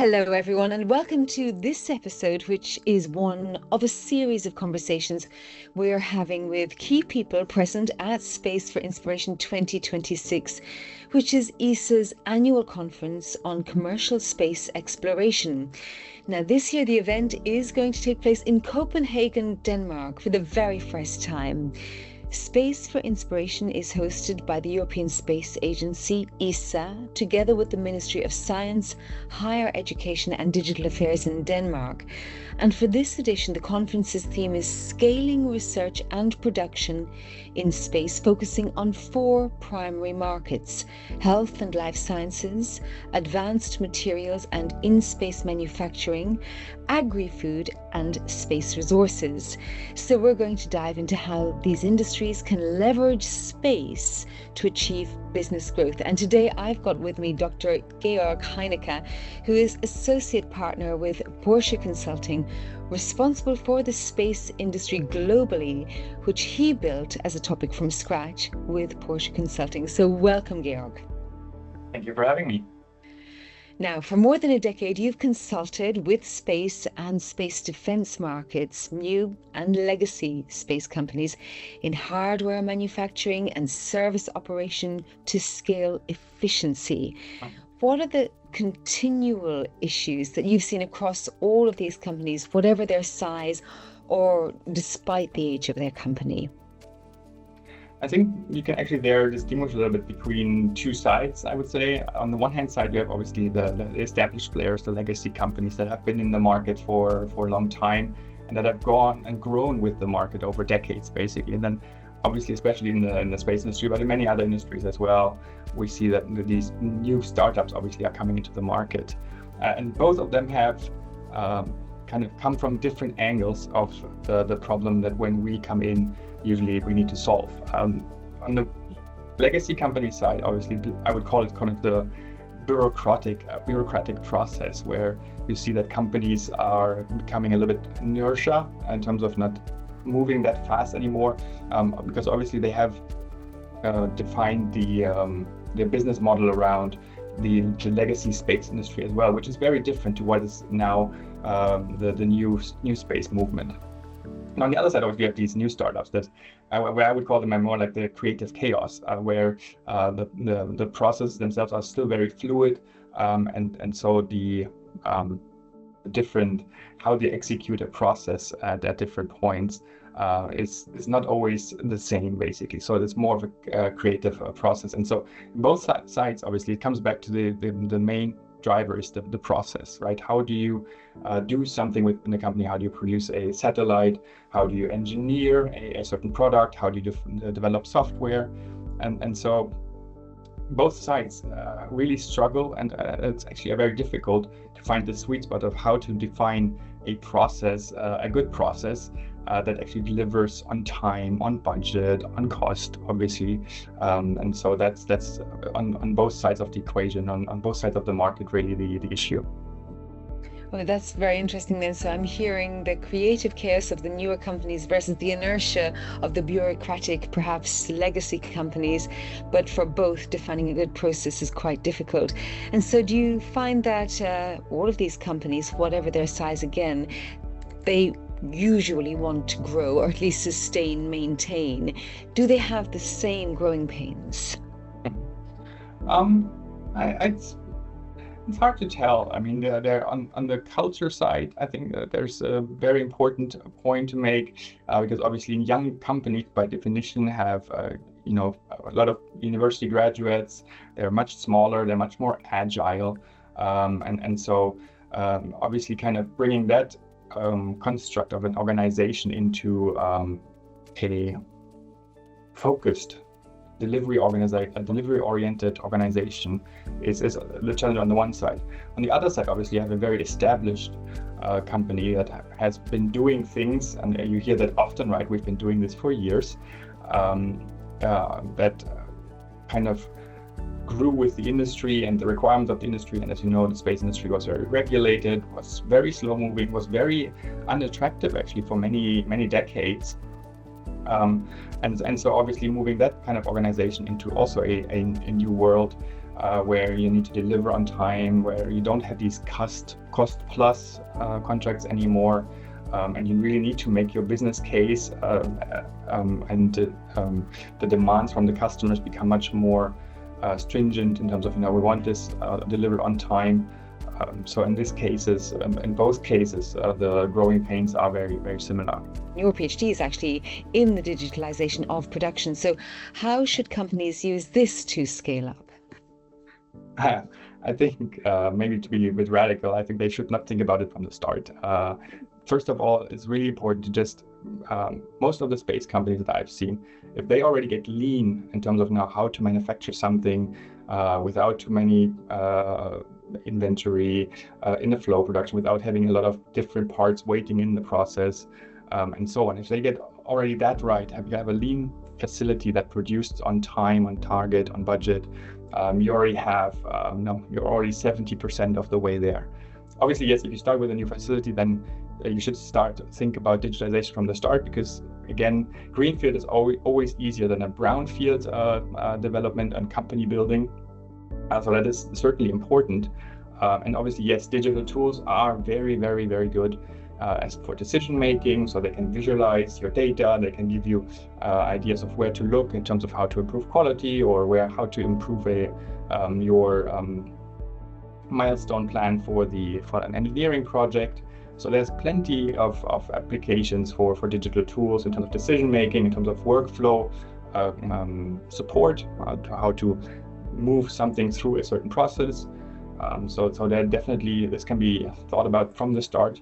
Hello, everyone, and welcome to this episode, which is one of a series of conversations we're having with key people present at Space for Inspiration 2026, which is ESA's annual conference on commercial space exploration. Now, this year, the event is going to take place in Copenhagen, Denmark, for the very first time. Space for Inspiration is hosted by the European Space Agency, ESA, together with the Ministry of Science, Higher Education and Digital Affairs in Denmark. And for this edition, the conference's theme is Scaling Research and Production in Space, focusing on 4 primary markets: health and life sciences, advanced materials and in-space manufacturing, agri-food and space resources. So we're going to dive into how these industries can leverage space to achieve business growth. And today I've got with me Dr. Georg Heinecke, who is Associate Partner with Porsche Consulting, responsible for the space industry globally, which he built as a topic from scratch with Porsche Consulting. So welcome, Georg. Thank you for having me. Now, for more than a decade, you've consulted with space and space defense markets, new and legacy space companies in hardware manufacturing and service operation to scale efficiency. What are the continual issues that you've seen across all of these companies, whatever their size or despite the age of their company? I think you can actually there distinguish a little bit between 2 sides, I would say. On the one hand side, you have obviously the established players, the legacy companies that have been in the market for a long time and that have gone and grown with the market over decades, basically. And then obviously, especially in the space industry, but in many other industries as well, we see that these new startups obviously are coming into the market. And both of them have kind of come from different angles of the problem that when we come in, usually we need to solve. On the legacy company side, obviously, I would call it kind of the bureaucratic process, where you see that companies are becoming a little bit inertia in terms of not moving that fast anymore, because obviously they have defined their business model around the legacy space industry as well, which is very different to what is now the new space movement. And on the other side, obviously, you have these new startups that, where I would call them more like the creative chaos, where the processes themselves are still very fluid, and so the different how they execute a process at different points is not always the same, basically. So it's more of a creative process, and so both sides, obviously, it comes back to the main driver is the process, right? How do you do something within the company? How do you produce a satellite? How do you engineer a certain product? How do you develop software? And so both sides really struggle, and it's actually very difficult to find the sweet spot of how to define a process, a good process that actually delivers on time, on budget, on cost, obviously. And so that's on both sides of the equation, on both sides of the market, really the issue. Well, that's very interesting then. So I'm hearing the creative chaos of the newer companies versus the inertia of the bureaucratic, perhaps legacy companies. But for both, defining a good process is quite difficult. And so do you find that all of these companies, whatever their size again, they usually want to grow, or at least sustain, maintain? Do they have the same growing pains? It's hard to tell. I mean, they're on the culture side. I think there's a very important point to make, because obviously young companies by definition have a lot of university graduates. They're much smaller. They're much more agile, and so obviously kind of bringing that construct of an organization into a focused delivery-oriented organization is the challenge on the one side. On the other side, obviously, you have a very established company that has been doing things, and you hear that often, right? We've been doing this for years. That kind of grew with the industry and the requirements of the industry. And as you know, the space industry was very regulated, was very slow moving, was very unattractive actually for many decades. And so obviously moving that kind of organization into also a new world where you need to deliver on time, where you don't have these cost plus contracts anymore, and you really need to make your business case, and the demands from the customers become much more stringent in terms of, we want this delivered on time. So in both cases, the growing pains are very, very similar. Your PhD is actually in the digitalization of production. So how should companies use this to scale up? I think maybe to be a bit radical, I think they should not think about it from the start. First of all, it's really important to just, most of the space companies that I've seen, if they already get lean in terms of now how to manufacture something without too many inventory in the flow production, without having a lot of different parts waiting in the process, and so on. If they get already that right, you have a lean facility that produced on time, on target, on budget, you already have, you're already 70% of the way there. Obviously, yes, if you start with a new facility, then you should think about digitalization from the start, because again, greenfield is always easier than a brownfield development and company building. So that is certainly important. And obviously, yes, digital tools are very, very, very good as for decision making. So they can visualize your data, they can give you ideas of where to look in terms of how to improve quality, or how to improve your milestone plan for an engineering project. So there's plenty of applications for digital tools in terms of decision making, in terms of workflow support, how to move something through a certain process. So that definitely, this can be thought about from the start.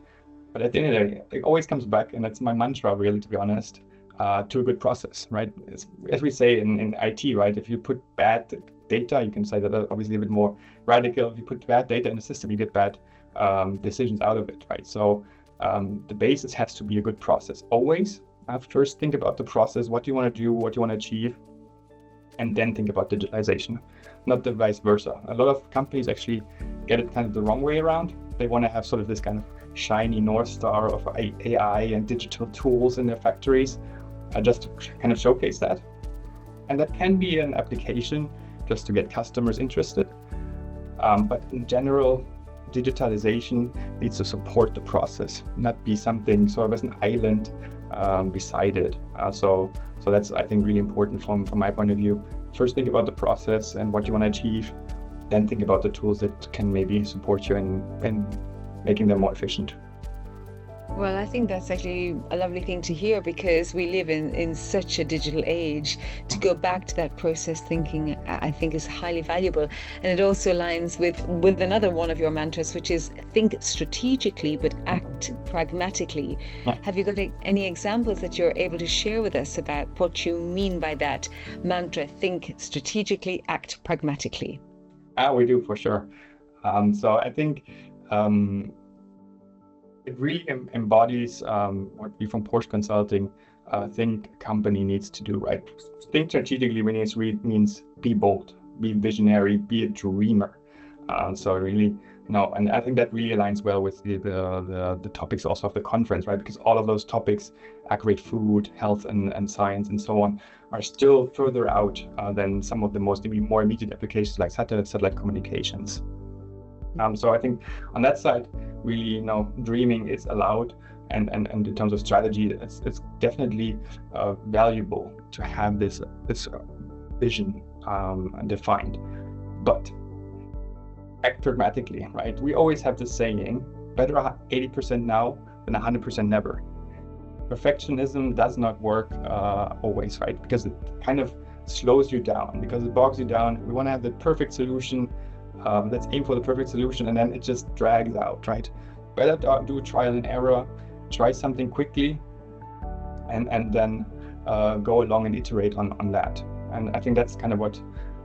But at the end of the day, it always comes back, and that's my mantra, really, to be honest, to a good process, right? As we say in IT, right? If you put bad data, you can say that obviously a bit more radical. If you put bad data in the system, you get bad decisions out of it, right? So the basis has to be a good process. Always first think about the process, what you want to do, what you want to achieve, and then think about digitalization, not the vice versa. A lot of companies actually get it kind of the wrong way around. They want to have sort of this kind of shiny North Star of AI and digital tools in their factories, just to kind of showcase that. And that can be an application just to get customers interested. But in general, digitalization needs to support the process, not be something sort of as an island beside it. So that's, I think, really important from my point of view. First, think about the process and what you want to achieve, then think about the tools that can maybe support you in making them more efficient. Well, I think that's actually a lovely thing to hear, because we live in such a digital age. To go back to that process thinking, I think, is highly valuable. And it also aligns with another one of your mantras, which is think strategically but act pragmatically. Yeah. Have you got any examples that you're able to share with us about what you mean by that mantra, think strategically, act pragmatically? We do, for sure. So I think it really embodies what we from Porsche Consulting think a company needs to do, right? Think strategically means be bold, be visionary, be a dreamer. So really, and I think that really aligns well with the topics also of the conference, right? Because all of those topics, agri-food, health and science and so on, are still further out than some of the more immediate applications like satellite communications. So I think on that side, really, dreaming is allowed, and in terms of strategy, it's definitely valuable to have this vision defined. But act pragmatically, right? We always have this saying, better 80% now than 100% never. Perfectionism does not work always, right? Because it kind of slows you down, because it bogs you down. We want to have the perfect solution. Let's aim for the perfect solution, and then it just drags out, right? Better do trial and error, try something quickly, and then go along and iterate on that. And I think that's kind of what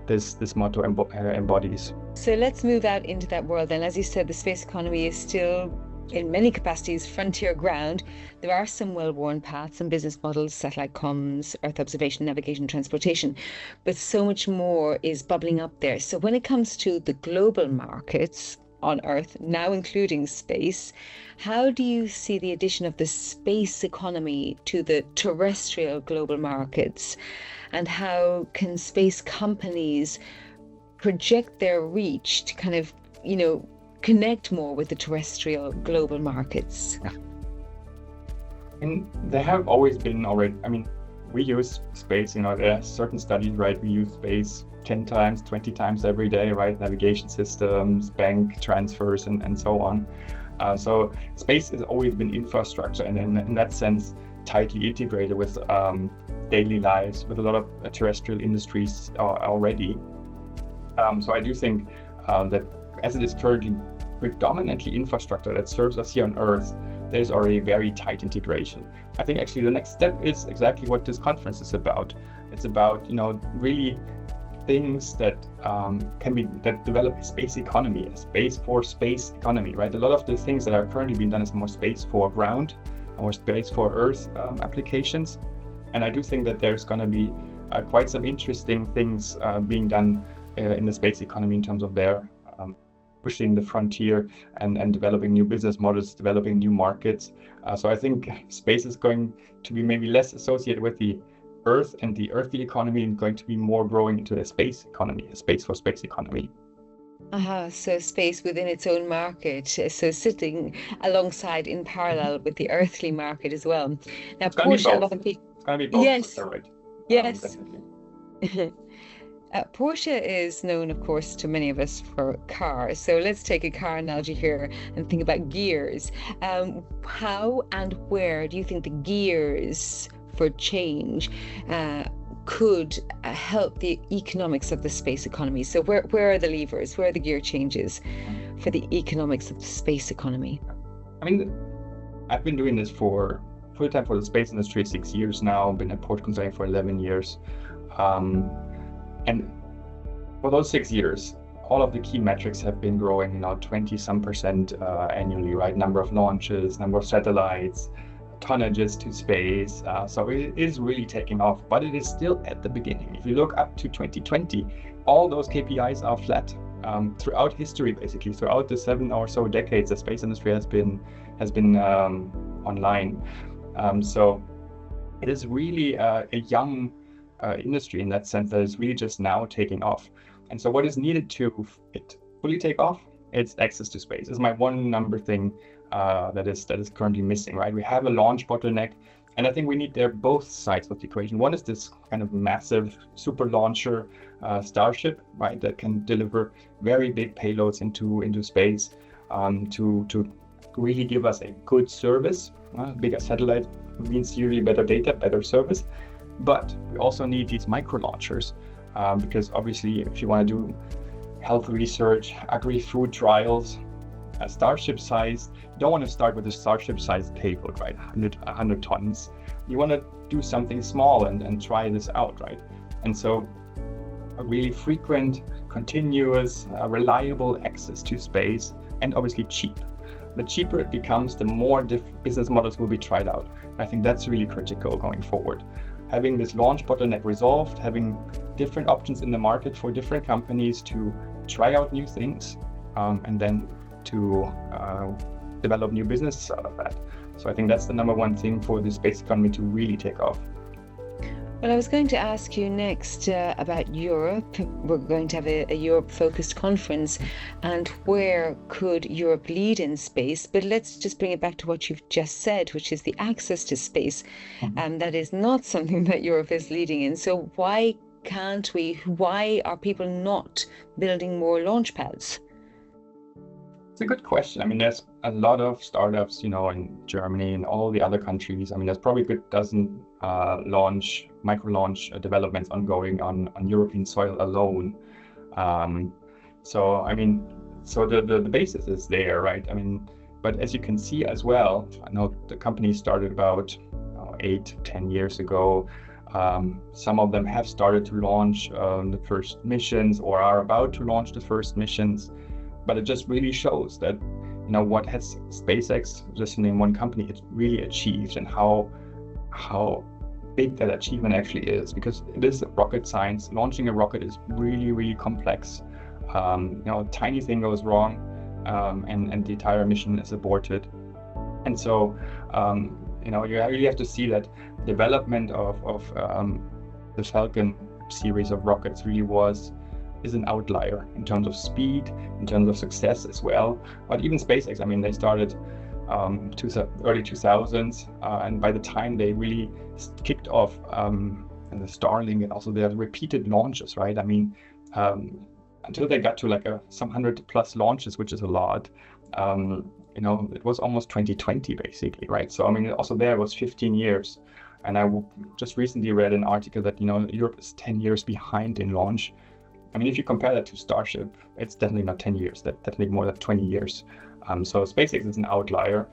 this motto embodies. So let's move out into that world then. As you said, the space economy is still, in many capacities, frontier ground. There are some well-worn paths and business models, satellite comms, Earth observation, navigation, transportation, but so much more is bubbling up there. So when it comes to the global markets on Earth, now including space, how do you see the addition of the space economy to the terrestrial global markets? And how can space companies project their reach to kind of, connect more with the terrestrial global markets? And there have always been already, we use space, there are certain studies, right? We use space 10 times, 20 times every day, right? Navigation systems, bank transfers, and so on. So space has always been infrastructure, and in that sense, tightly integrated with daily lives, with a lot of terrestrial industries already. So I do think that as it is currently predominantly infrastructure that serves us here on Earth, there's already very tight integration. I think actually the next step is exactly what this conference is about. It's about, really things that that develop a space economy, a space for space economy, right? A lot of the things that are currently being done is more space for ground, or space for Earth applications. And I do think that there's going to be quite some interesting things being done in the space economy in terms of their pushing the frontier and developing new business models, developing new markets. So I think space is going to be maybe less associated with the Earth and the earthly economy, and going to be more growing into a space economy, a space for space economy. So space within its own market, so sitting alongside in parallel with the earthly market as well. Now, It's going to be Porsche, a both. lot of people. It's going to be both. Yes, Right. yes. Porsche is known, of course, to many of us for cars. So let's take a car analogy here and think about gears. How and where do you think the gears for change could help the economics of the space economy? So where are the levers? Where are the gear changes for the economics of the space economy? I've been doing this for full-time for the space industry 6 years now. Been at Porsche Consulting for 11 years. And for those 6 years, all of the key metrics have been growing, 20-some% annually, right? Number of launches, number of satellites, tonnages to space. So it is really taking off, but it is still at the beginning. If you look up to 2020, all those KPIs are flat. Throughout history, basically, throughout the 7 or so decades, the space industry has been online. So it is really a young industry in that sense that is really just now taking off. And so what is needed to it fully take off? It's access to space. Is my one number thing that is currently missing, right? We have a launch bottleneck, and I think we need there both sides of the equation. One is this kind of massive super launcher Starship, right, that can deliver very big payloads into space to really give us a good service. Bigger satellite means usually better data, better service. But we also need these micro launchers because obviously if you want to do health research, agri-food trials, Starship size, you don't want to start with a Starship sized payload, right? 100 tons. You want to do something small and try this out, right? And so a really frequent, continuous, reliable access to space, and obviously cheap. The cheaper it becomes, the more business models will be tried out. I think that's really critical going forward. Having this launch bottleneck resolved, having different options in the market for different companies to try out new things, and then to develop new business out of that. So I think that's the number one thing for the space economy to really take off. Well, I was going to ask you next about Europe. We're going to have a Europe-focused conference, and where could Europe lead in space? But let's just bring it back to what you've just said, which is the access to space. And that is not something that Europe is leading in. So why can't we? Why are people not building more launch pads? It's a good question. There's a lot of startups, in Germany and all the other countries. There's probably a good dozen micro launch developments ongoing on European soil alone. So the basis is there, right? But as you can see as well, I know the company started about 8-10 years ago. Some of them have started to launch the first missions or are about to launch the first missions. But it just really shows that, what has SpaceX, just in one company, it's really achieved, and how big that achievement actually is, because it is rocket science. Launching a rocket is really, really complex. A tiny thing goes wrong, and the entire mission is aborted. And so, you really have to see that development of the Falcon series of rockets really was is an outlier in terms of speed, in terms of success as well. But even SpaceX, I mean, they started early 2000s, and by the time they really kicked off the Starlink and also their repeated launches, right? I mean, until they got to like some 100+ launches, which is a lot, it was almost 2020 basically, right? So I mean, also there was 15 years. And I just recently read an article that, Europe is 10 years behind in launch. I mean, if you compare that to Starship, it's definitely not 10 years, that's definitely more than 20 years. So SpaceX is an outlier.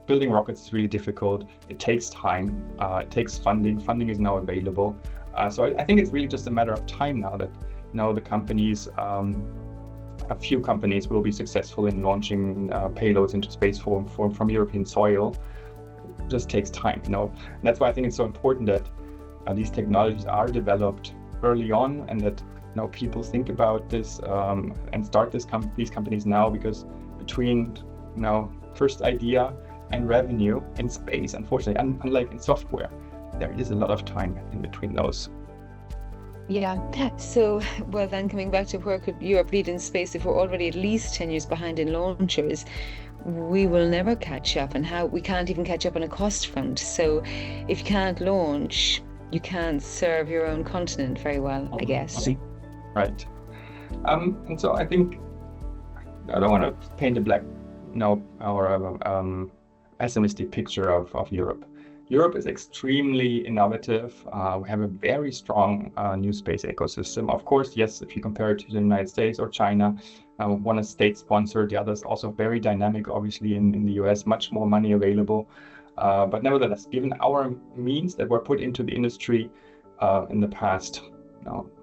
Building rockets is really difficult. It takes time. It takes funding. Funding is now available. So I think it's really just a matter of time now that, the companies, a few companies will be successful in launching payloads into space from European soil. It just takes time, And that's why I think it's so important that these technologies are developed early on, and that people think about this and start these companies now, because between first idea and revenue in space, unfortunately, unlike in software, there is a lot of time in between those. Yeah. So, well, then coming back to where could Europe lead in space if we're already at least 10 years behind in launchers? We will never catch up, and we can't even catch up on a cost front. So if you can't launch, you can't serve your own continent very well, I guess. Right. And so I think I don't want to paint a black, or pessimistic picture of Europe. Europe is extremely innovative. We have a very strong new space ecosystem. Of course, yes, if you compare it to the United States or China, one is state-sponsored, the other is also very dynamic, obviously, in the US, much more money available. But nevertheless, given our means that were put into the industry in the past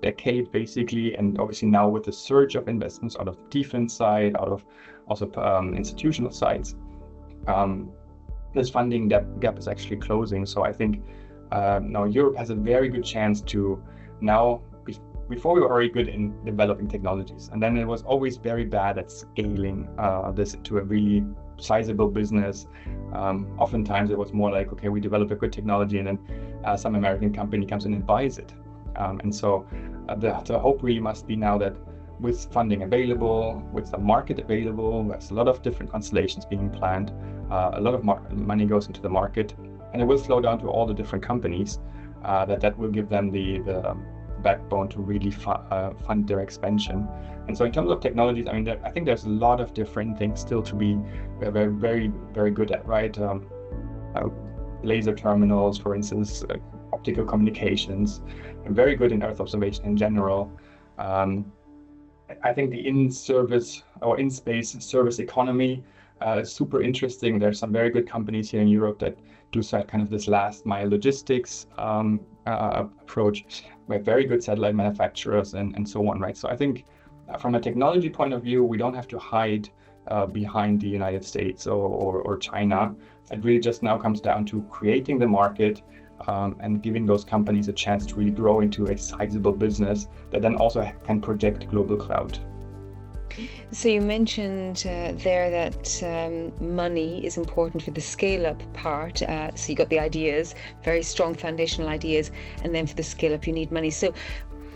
decade, basically, and obviously now with the surge of investments out of the defense side, out of also institutional sides, this funding gap is actually closing. So I think now Europe has a very good chance to now, before we were already good in developing technologies, and then it was always very bad at scaling this into a really sizable business. Oftentimes it was more like, okay, we develop a good technology and then some American company comes in and buys it. And so the hope really must be now that with funding available, with the market available, there's a lot of different constellations being planned, a lot of money goes into the market, and it will flow down to all the different companies, that will give them the backbone to really fund their expansion. And so in terms of technologies, I mean, I think there's a lot of different things still to be very, very, very good at, right? Laser terminals, for instance, optical communications, very good in Earth observation in general. I think the in-service or in-space service economy is super interesting. There's some very good companies here in Europe that do kind of this last mile logistics approach. We have very good satellite manufacturers and so on, right? So I think from a technology point of view, we don't have to hide behind the United States or China. It really just now comes down to creating the market, and giving those companies a chance to really grow into a sizable business that then also can project global cloud. So you mentioned there that money is important for the scale-up part. So you got the ideas, very strong foundational ideas, and then for the scale-up you need money. So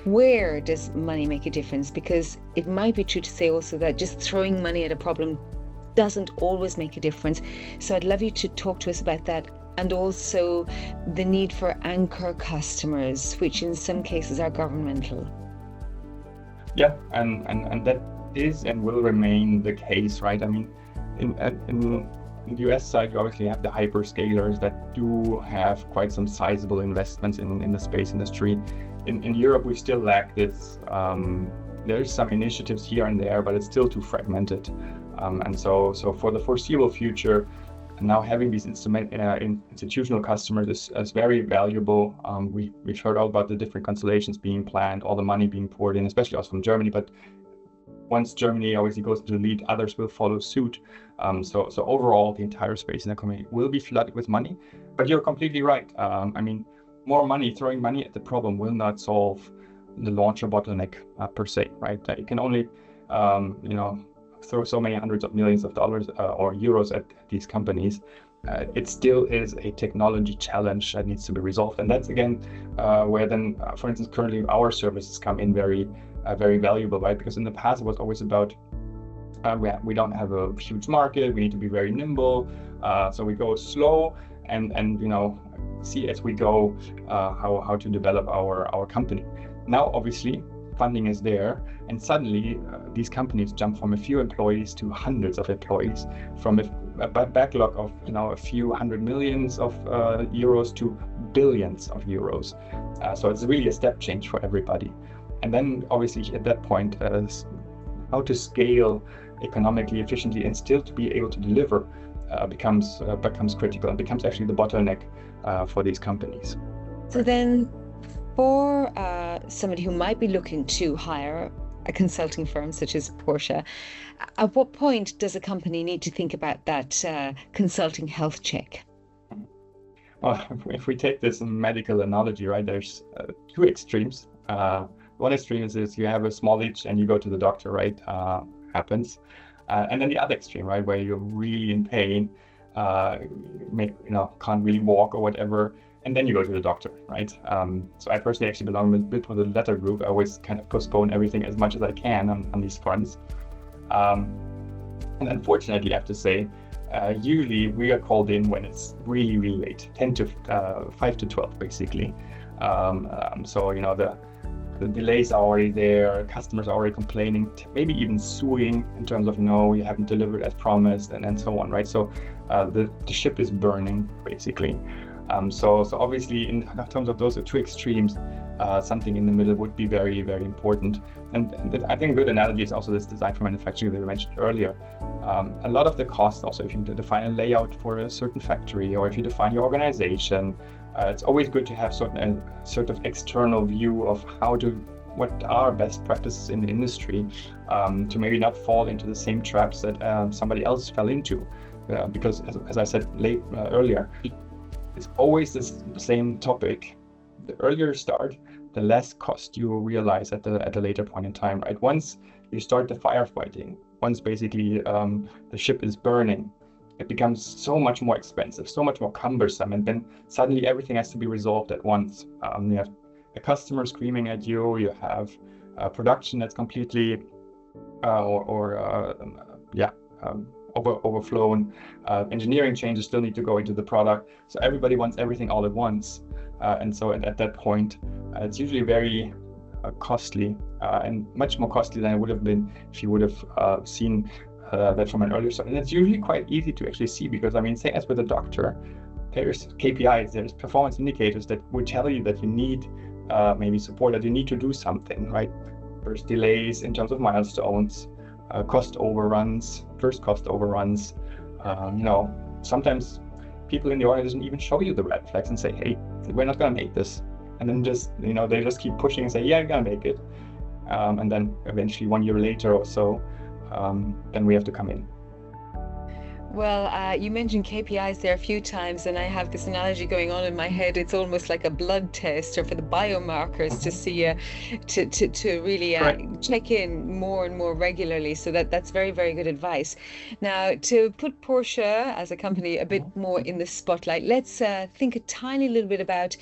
where does money make a difference? Because it might be true to say also that just throwing money at a problem doesn't always make a difference. So I'd love you to talk to us about that, and also the need for anchor customers, which in some cases are governmental. Yeah, and that is and will remain the case, right? I mean, in the US side, you obviously have the hyperscalers that do have quite some sizable investments in the space industry. In Europe, we still lack this. There's some initiatives here and there, but it's still too fragmented. And so for the foreseeable future, now having these institutional customers is very valuable. We've heard all about the different constellations being planned, all the money being poured in, especially also from Germany. But once Germany obviously goes to the lead, others will follow suit. So overall, the entire space economy will be flooded with money. But you're completely right. I mean, more money, throwing money at the problem will not solve the launcher bottleneck per se, right? You can only, throw so many hundreds of millions of dollars or euros at these companies. it still is a technology challenge that needs to be resolved. And that's again where then, for instance, currently our services come in very valuable, right? Because in the past it was always about we don't have a huge market, we need to be very nimble, so we go slow and see as we go how to develop our company. Now obviously funding is there, and suddenly these companies jump from a few employees to hundreds of employees, from a backlog of a few hundred millions of euros to billions of euros. So it's really a step change for everybody. And then obviously at that point, how to scale economically efficiently and still to be able to deliver becomes critical and becomes actually the bottleneck for these companies. So then, for somebody who might be looking to hire a consulting firm such as Porsche, at what point does a company need to think about that consulting health check? Well, if we take this medical analogy, right, there's two extremes. One extreme is you have a small itch and you go to the doctor, right? Happens. And then the other extreme, right, where you're really in pain, can't really walk or whatever, and then you go to the doctor, right? So I personally actually belong a bit to the latter group. I always kind of postpone everything as much as I can on these fronts. And unfortunately, I have to say, usually we are called in when it's really, really late, 5 to 12, basically. So, the delays are already there, customers are already complaining, maybe even suing in terms of, no, you haven't delivered as promised, and so on, right? So the ship is burning, basically. So obviously, in terms of those two extremes, something in the middle would be very, very important. And I think a good analogy is also this design for manufacturing that we mentioned earlier. A lot of the costs also, if you define a layout for a certain factory, or if you define your organization, it's always good to have a sort of external view of what are best practices in the industry, to maybe not fall into the same traps that somebody else fell into. Because as I said earlier, it's always the same topic. The earlier you start, the less cost you will realize at a later point in time, right? Once you start the firefighting, once basically the ship is burning, it becomes so much more expensive, so much more cumbersome, and then suddenly everything has to be resolved at once. You have a customer screaming at you, you have production that's completely overflown, engineering changes still need to go into the product, so everybody wants everything all at once, and so at that point it's usually very costly, and much more costly than it would have been if you would have seen that from an earlier start. And it's usually quite easy to actually see, because same as with a doctor, there's KPIs, there's performance indicators that would tell you that you need maybe support, that you need to do something, right? There's delays in terms of milestones, cost overruns, sometimes people in the organization even show you the red flags and say, hey, we're not going to make this. And then they just keep pushing and say, yeah, you're going to make it. And then eventually 1 year later or so, then we have to come in. Well, you mentioned KPIs there a few times, and I have this analogy going on in my head. It's almost like a blood test, or for the biomarkers to see, to really check in more and more regularly. So that's very, very good advice. Now, to put Porsche as a company a bit more in the spotlight, let's think a tiny little bit about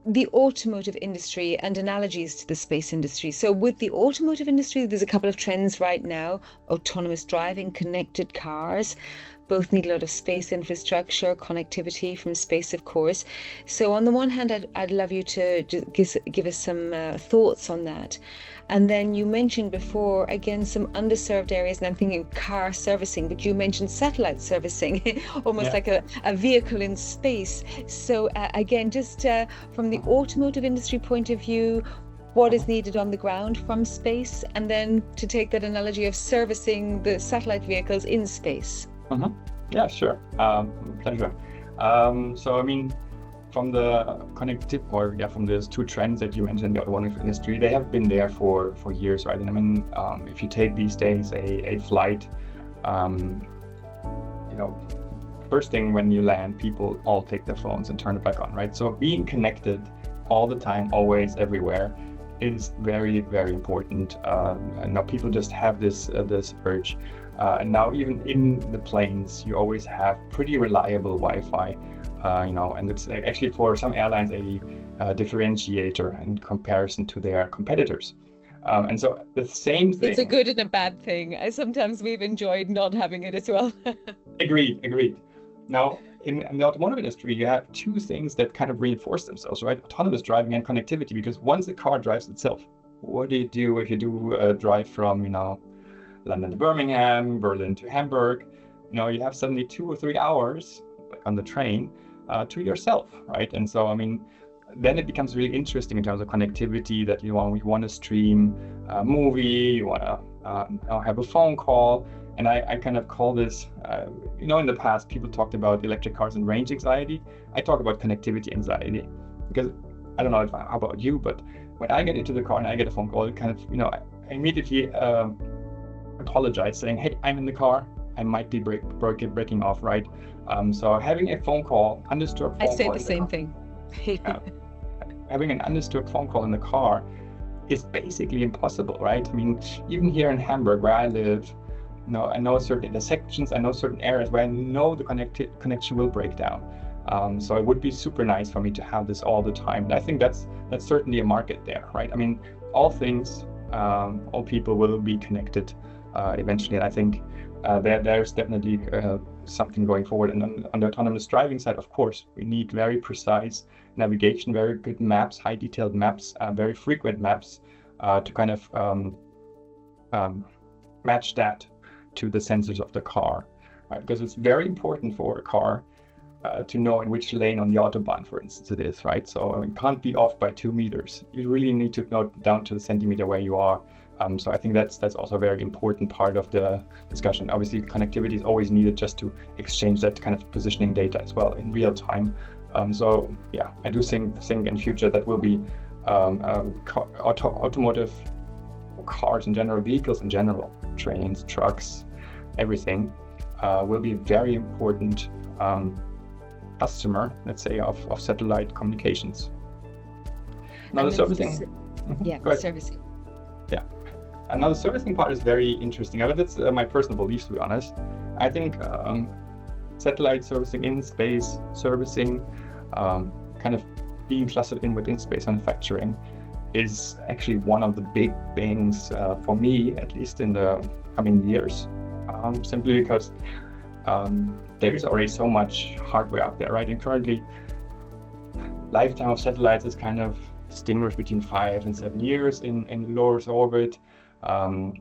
the automotive industry and analogies to the space industry. So with the automotive industry, there's a couple of trends right now: autonomous driving, connected cars. Both need a lot of space infrastructure, connectivity from space, of course. So on the one hand, I'd love you to give us some thoughts on that. And then you mentioned before, again, some underserved areas, and I'm thinking car servicing, but you mentioned satellite servicing, almost like a vehicle in space. So again, just from the automotive industry point of view, what is needed on the ground from space, and then to take that analogy of servicing the satellite vehicles in space. Yeah, sure. Pleasure. From the connectivity, from those two trends that you mentioned, the automotive industry, they have been there for years, right? And if you take these days a flight, first thing when you land, people all take their phones and turn it back on, right? So being connected all the time, always, everywhere, is very, very important. And now people just have this urge. And now even in the planes, you always have pretty reliable Wi-Fi, and it's actually for some airlines a differentiator in comparison to their competitors. And so the same thing. It's a good and a bad thing. We've enjoyed not having it as well. Agreed. Now, in the automotive industry, you have two things that kind of reinforce themselves, right? Autonomous driving and connectivity, because once the car drives itself, what do you do if you do a drive from, London to Birmingham, Berlin to Hamburg? You have suddenly 2 or 3 hours on the train to yourself, right? And so, then it becomes really interesting in terms of connectivity that, you want to stream a movie, you want to have a phone call. And I kind of call this, in the past, people talked about electric cars and range anxiety. I talk about connectivity anxiety, because I don't know how about you, but when I get into the car and I get a phone call, it kind of, I immediately apologize, saying, hey, I'm in the car, I might be breaking off, right? So having a phone call, undisturbed phone call. I say the same thing. Having an undisturbed phone call in the car is basically impossible, right? Even here in Hamburg, where I live, I know certain intersections, I know certain areas where I know the connection will break down. So it would be super nice for me to have this all the time. And I think that's certainly a market there, right? All things, all people will be connected eventually. And I think there's definitely something going forward. And on the autonomous driving side, of course, we need very precise navigation, very good maps, high detailed maps, very frequent maps to kind of match that to the sensors of the car, right? Because it's very important for a car to know in which lane on the Autobahn, for instance, it is, right? So it can't be off by 2 meters. You really need to know down to the centimeter where you are. So I think that's also a very important part of the discussion. Obviously, connectivity is always needed just to exchange that kind of positioning data as well in real time. So yeah, I do think in future that will be automotive cars in general, vehicles in general, trains, trucks, everything will be a very important customer, let's say, of satellite communications. Now the servicing. Yeah, servicing. Yeah. Now the servicing part is very interesting. That's my personal belief, to be honest. I think satellite servicing, in space servicing, kind of being clustered in within space manufacturing is actually one of the big things for me, at least in the coming years, simply because there is already so much hardware out there, right? And currently, lifetime of satellites is kind of distinguished between 5 and 7 years in low Earth orbit. And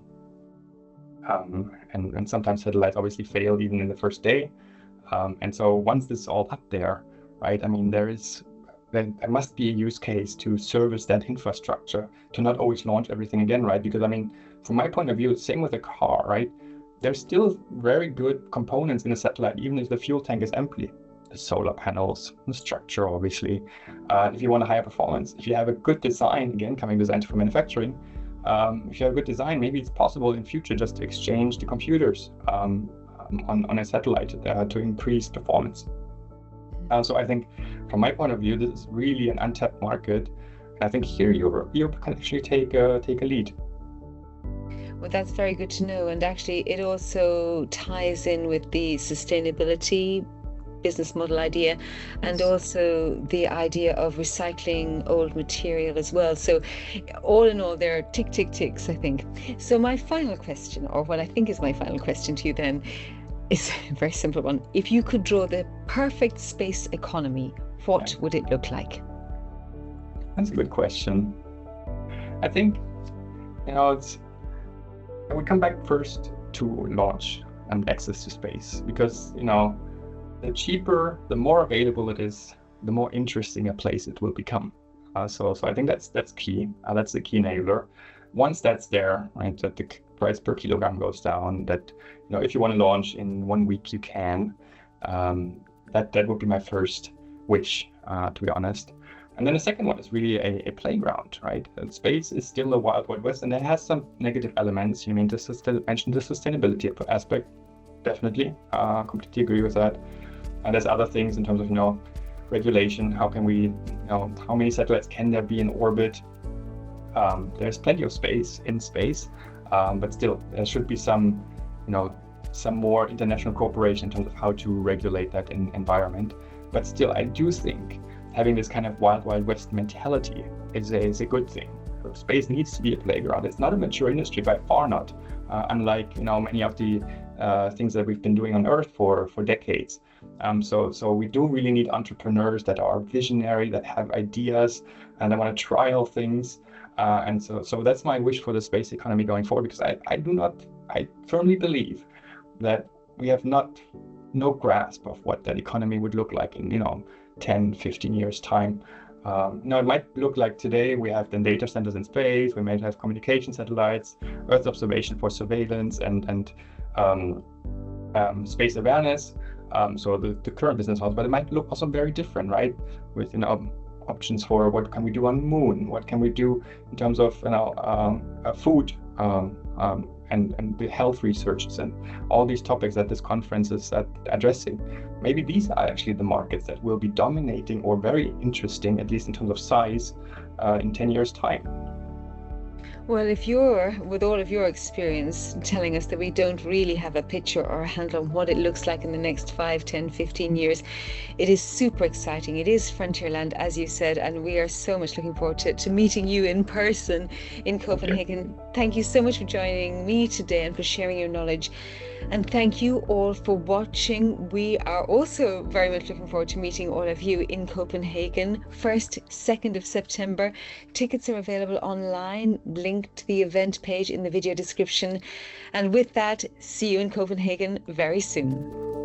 sometimes satellites obviously fail even in the first day. And so once this is all up there, right, there must be a use case to service that infrastructure, to not always launch everything again, right? Because from my point of view, same with a car, right? There's still very good components in a satellite, even if the fuel tank is empty. The solar panels, the structure, obviously. If you want a higher performance, if you have a good design, again, coming design for manufacturing, if you have a good design, maybe it's possible in future just to exchange the computers on a satellite to increase performance. So I think, from my point of view, this is really an untapped market. And I think here Europe can actually take a lead. Well, that's very good to know. And actually, it also ties in with the sustainability business model idea, and also the idea of recycling old material as well. So all in all, there are ticks, I think. So my final question, or what I think is my final question to you then, is a very simple one. If you could draw the perfect space economy, what would it look like? That's a good question. I think, I would come back first to launch and access to space, because, the cheaper, the more available it is, the more interesting a place it will become. So I think that's key. That's the key enabler. Once that's there, right, that the price per kilogram goes down, that, if you want to launch in 1 week, you can. That would be my first wish, to be honest. And then the second one is really a playground, right? Space is still the wild west, and it has some negative elements. You mentioned the sustainability aspect, definitely. Completely agree with that. And there's other things in terms of, regulation. How can we, how many satellites can there be in orbit? There's plenty of space in space, but still there should be some, some more international cooperation in terms of how to regulate that environment. But still, I do think having this kind of wild, wild west mentality is a good thing. Space needs to be a playground. It's not a mature industry, by far not. Unlike many of the things that we've been doing on Earth for decades. So we do really need entrepreneurs that are visionary, that have ideas, and that want to trial things. And so that's my wish for the space economy going forward, because I firmly believe that we have no grasp of what that economy would look like in 10, 15 years time. It might look like today we have then data centers in space, we might have communication satellites, Earth observation for surveillance, and space awareness. So the current business model, but it might look also very different, right? With options for what can we do on the moon, what can we do in terms of food, and the health research, and all these topics that this conference is addressing. Maybe these are actually the markets that will be dominating or very interesting, at least in terms of size, in 10 years' time. Well, if you're, with all of your experience, telling us that we don't really have a picture or a handle on what it looks like in the next 5, 10, 15 years, it is super exciting. It is Frontierland, as you said, and we are so much looking forward to meeting you in person in Copenhagen. Thank you so much for joining me today and for sharing your knowledge. And thank you all for watching. We are also very much looking forward to meeting all of you in Copenhagen, 1st, 2nd of September. Tickets are available online, linked to the event page in the video description. And with that, see you in Copenhagen very soon.